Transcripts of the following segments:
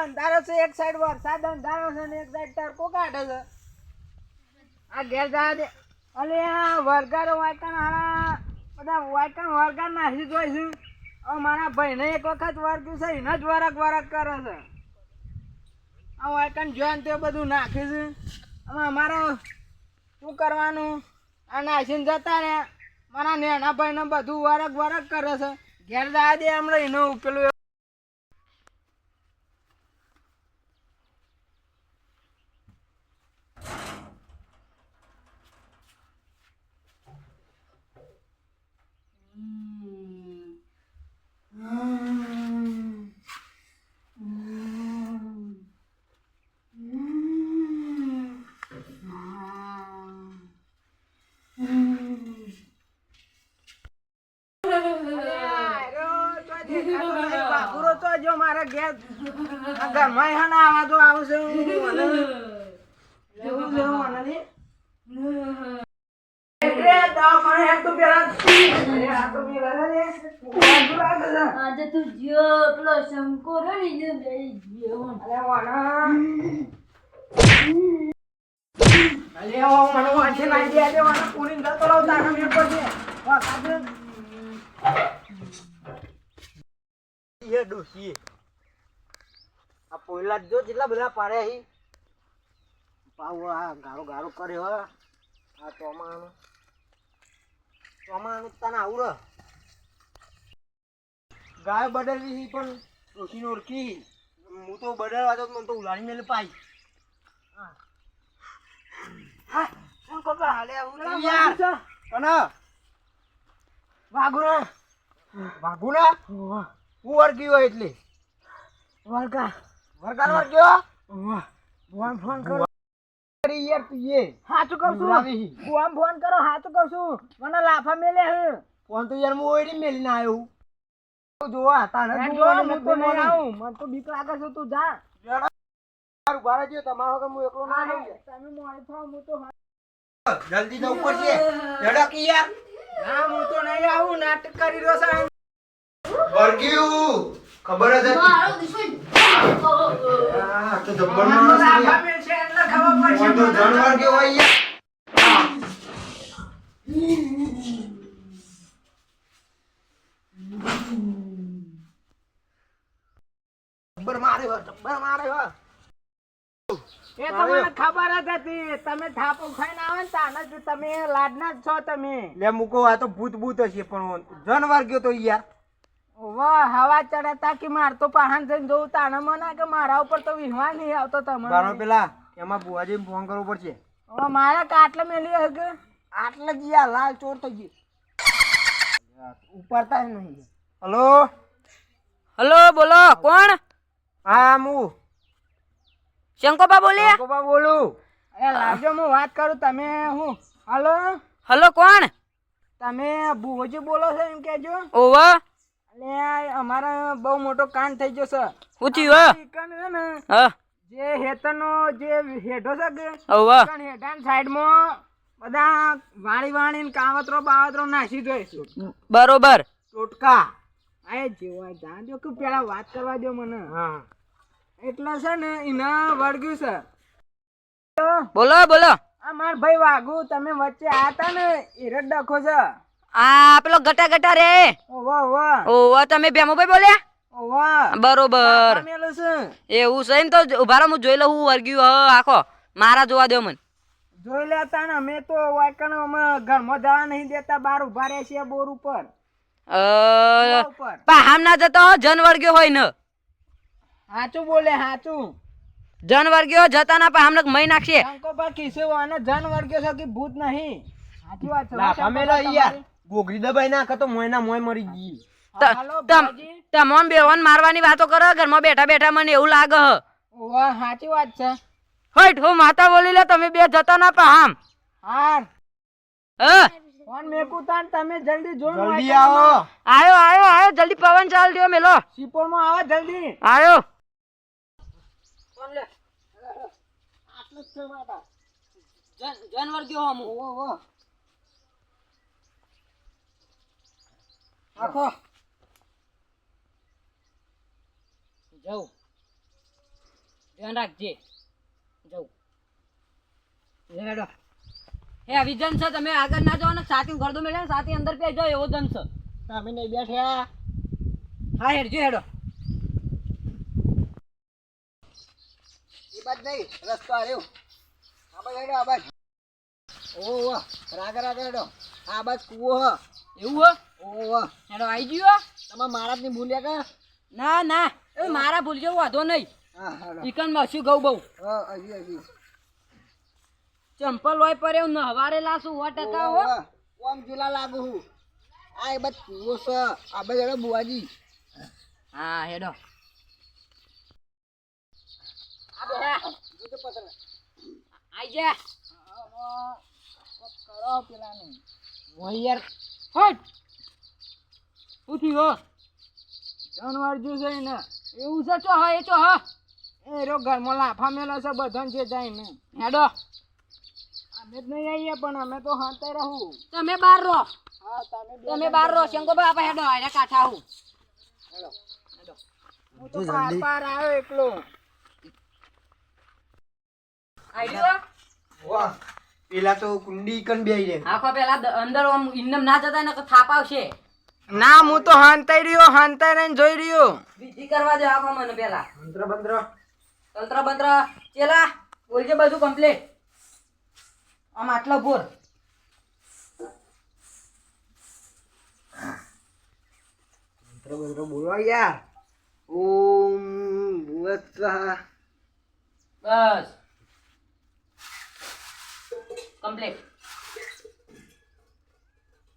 અંધારો છે, એક સાઈડ વરસાદ અંધારો છે ને એક સાઈડ તડકો કાઢે છે. આ ઘેર જા દે. અલે આ વરગારો વાયકણ હારા બધા વાયકણ વરગાર નાસી જોઈ છે. હવે મારા ભાઈને એક વખત વર્ગ્યું છે એને જ વરક કરે છે. આ વાયકણ જોઈને તે બધું નાખે છે. હવે અમારે શું કરવાનું? આ નાસીને જતા ને મારા નેના ભાઈને બધું વરક કરે છે. ઘેર જા દે હમણાં એનો પેલું મારા ઘેર ઘરમાં હા ના આવા તો આવશે આજે તું જો પેલો શંકો પોયલા જો જેટલા બધા પાડ્યા હી પાવ આ ગારો કર્યો આ ચોમાનું તને આવડે ગાય બદલવી પણ રોશીને ઓળખી હું તો બદલવા તો મને તો ઉલાડી મેલે પાઈ હા શું કોકા હાલે યાર કના વાઘુના હું વર્ગ્યો એટલે વર્ગ્યો ફોન કરો યાર તું એ હાચું કહું છું ફોન કરો હાચું કહું છું મને લાફા મેલે હે ફોન તો યાર હું ઓઈડી મેલીને આવ્યો જોવા તાને જોવા હું તો નહીં આવું મને તો બીક લાગે છે તું જા યાર ઉભા રહેજો તમારો કે હું એકલો ના આવું તમે મોડે થાવ હું તો જલ્દી જવું પડશે ઝડકી યાર ના હું તો નહીં આવું નાટક કરી રહ્યો છે વર્ગ્યું ખબર જ હતી મારો દુશ્મન આ તો જબ્બર માણસ છે એટલે ખબર પડશે તો જાનવર કે હોય યાર જબ્બર મારે એ તો મને ખબર જ હતી તમે થાપો ખાઈને આવે ને તાને જ તમે લાડના જ છો તમે લે મૂકો આ તો ભૂત હશે પણ જાનવર ગયો તો યાર વાહ હવા ચડતા કે માર તો પહાણ જઈને જોઉં તાને મને કે મારા ઉપર તો વિશ્વાસ નહીં આવતો તમને બારો પેલા એમાં બુઆજી ફોન કરવો પડશે હવે મારા કાટલે મેલી હકે આટલે જ યાર લાલ ચોર થઈ ગઈ ઉપરતા જ નહીં હલો બોલો કોણ હા હું શંકોબા બોલ્યા બોલું અરે લાવજો હું વાત કરું તમે હું હલો કોણ તમે બુઓજી બોલો છો એમ કેજો ઓવા અલે અમારા બહુ મોટો કાંડ થઈ ગયો છે શું થયું હા જે હેતનો જે હેઠો છે કે ઓવા હેઠાન સાઈડમાં બધા વાણી કાવતરો બાવતરો નાસી જોઈશું બરોબર ટોટકા આ જેવા જાણજો કે પેલા વાત કરવા દો મને હા એટલે છે ને એના વળગ્યું છે બોલો આ માર ભાઈ વાઘુ તમે વચ્ચે આતા ને ઈરડ ડખો છે આ પેલો ગટા રે ઓવા તમે ભેમોભાઈ બોલ્યા બરોબર એવું છે ને તો ઉભા રહો હું જોઈ લઉં હું વર્ગ્યું આખો મારા જોવા દો મને જોઈ લેતા ને અમે તો વાયકણ અમે ઘરમાં જવા નહીં દેતા બહાર ઉભા રહે છે બોર ઉપર હામ ના જતો જન વર્ગ્યો હોય ને હાચું બોલે હાચું જન વર્ગ્યો જતા ના પણ હમણાં મહી નાખશે જન વર્ગ્યો છે કે ભૂત નહીં સાચી વાત છે ગોગરી દબાઈ નાખે તો મોયના મોય મરી ગઈ તમોન બેવન મારવાની વાતો કરો ઘરમાં બેઠા મને એવું લાગે સાચી વાત છે હટ હો માતા બોલી લે તમે બે જતા ના પણ હામ હાર ફોન મેકુતાન તમે જલ્દી જલ્દી આવો આયો જલ્દી પવન ચાલ દયો મેલો સિપોર માં આવો જલ્દી આયો ફોન લે આટલું જ છે માતા જાનવર ગયો હમ આખો જાવ ધ્યાન રાખજે જવું લેડો હે આવી જન છે તમે આગળ ના જાઓ ને સાથી ઘર દો મેળે સાથી અંદર પે જાઓ એવો જન છે તમે નહીં બેઠ્યા હા હેડજો હેડો એ બાદ નહીં રસ્તો આવ્યો આ બાજ હેડો આ બાજ ઓહો રાગ રાગ હેડો આ બાજ કૂવો હ એવું હો ઓહો હેડો આવી ગયો તમે મહારાજ ની ભૂલ્યા કા ના ના એ મારા ભૂલજો વાંધો નહીં હા હેડો ચિકન માં શું ગઉ બહુ હા હજી ચંપલ હોય પર એવું હવારે લાશું 100% હો ઓમ જુલા લાગુ હું આ એ બાદ કૂવો છે આ બાજ હેડો બુવાજી હા હેડો આ બેહા જુદો પતંગ આઈ જા કરો પેલા ને હું યાર હટ ઉઠી હો જાનવર જો છે ને એવું છે ચો હા એ ચો હા એ રો ઘરમાં લાફા મેલા છે બધાને જે જાય ને હેડો અમે જ નહીં આવીએ પણ અમે તો હાંતે રહું તમે બાર રહો હા તમે બાર રહો શંકો બાપા હેડો આને કાઠા હું હેડો હેડો હું તો પાર આવ્યો એકલો આઈડિયો વાહ પેલા તો કુંડી કન બેહી રે આખો પેલા અંદર આમ ઇન્નમ ના જતા ને થાપ આવશે ના હું તો હાંતાઈ રહીને જોઈ રહ્યો વિધિ કરવા દે આખો મને પેલા મંત્ર બંત્ર તંત્ર બંત્ર ચેલા બોલજે બધું કમ્પ્લીટ આમ આટલો બોર મંત્ર બંત્ર બોલવા યાર ઓમ ભૂત બસ કમ્પ્લીટ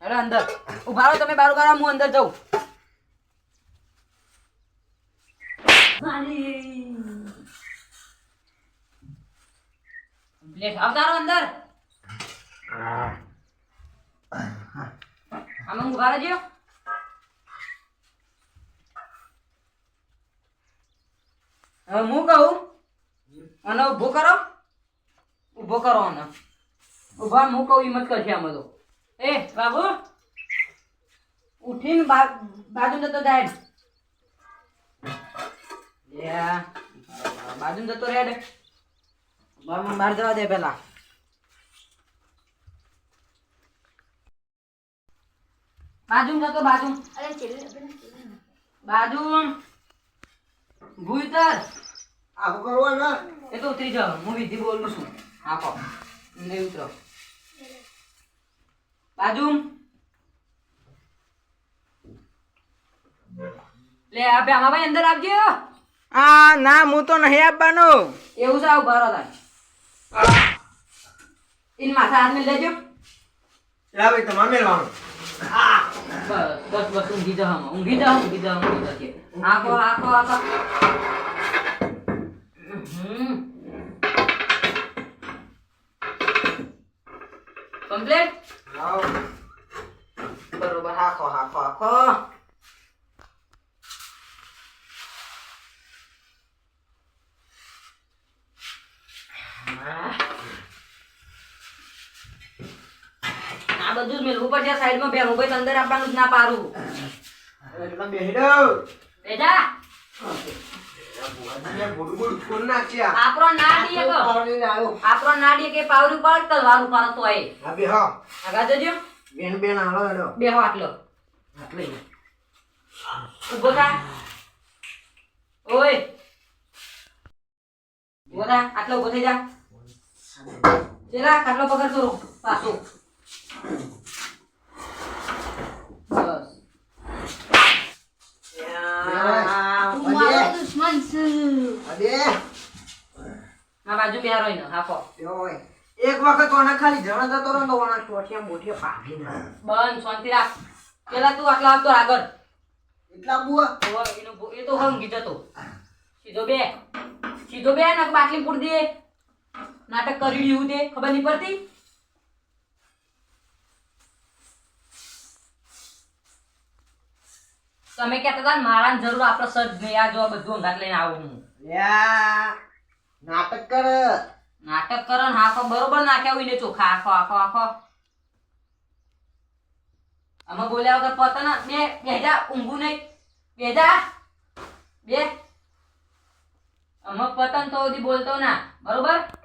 હેડો અંદર ઉભા રહો તમે બાર ઉભા રહો હું અંદર જાઉં કમ્પ્લીટ આવતા રહો અંદર આમાં ઉભા રહેજો હવે હું કહું અને ઊભો કરો અને ઉભા હું કહું હિંમત કરશે આમાં તો એ બાબુ ઉઠીને બાજુ જતો જાય બાજુ જતો રે બહાર જવા દે પેલા બાજુ જતો બાજુ ભૂતર આખો કરવો ને એ તો ઉતરી જાવ હું વિધિ બોલું છું આખો નહીં ઉતરો બાજુ લે આ ભાઈ અંદર આવજો આ ના હું તો નહીં આપવાનો એવું છે આવું ભરો થાય ઇન માથા હાથ મેં લેજો લા ભાઈ તમારે મેળવાનું બસ ઊંઘી જાવ આખો કમ્પ્લીટ બરોબર આખો આ બધું જ મેલવું પડશે સાઈડમાં બે મોબાઈલ અંદર આપવાનું જ ના પારું એટલા બેહી દો બેજા આપણો નાડીએ કે પાવરું પાડ તો વારું પાડ તો આય હા બે હા આગા જજો બેન આલો એડો બેહો આટલો ઉભો થા ઓય ઉભો થા આટલો ઉભો થઈ જા ચેલા કાટલો પકડ તો પાછો બસ આ બાજુ બેહારો ને હાફો એક વખત ઓના ખાલી જણા જતો રહો તો ઓના ટોટિયા મોટિયા પાડી ના બંધ શાંતિ રાખ પેલા તું આટલા આવતો આગળ એટલા બુઆ એ તો હંગી જતો સીધો બે ને બાટલી પૂર દે નાટક કરી રહ્યું તે ખબર નહીં પડતી તમે કહેતા હતા મારા જરૂર આપણો સજ નહીં આ જો બધું અંગાત લઈને આવું હું નાટક કર નાટક કરો ને આખો બરોબર નાખ્યા હોય ને ચોખા આખો આમાં બોલ્યા વગર પતા ને બેજા ઊંઘું નહીં બેજા બે આમાં પતન તો સુધી બોલતો ના બરોબર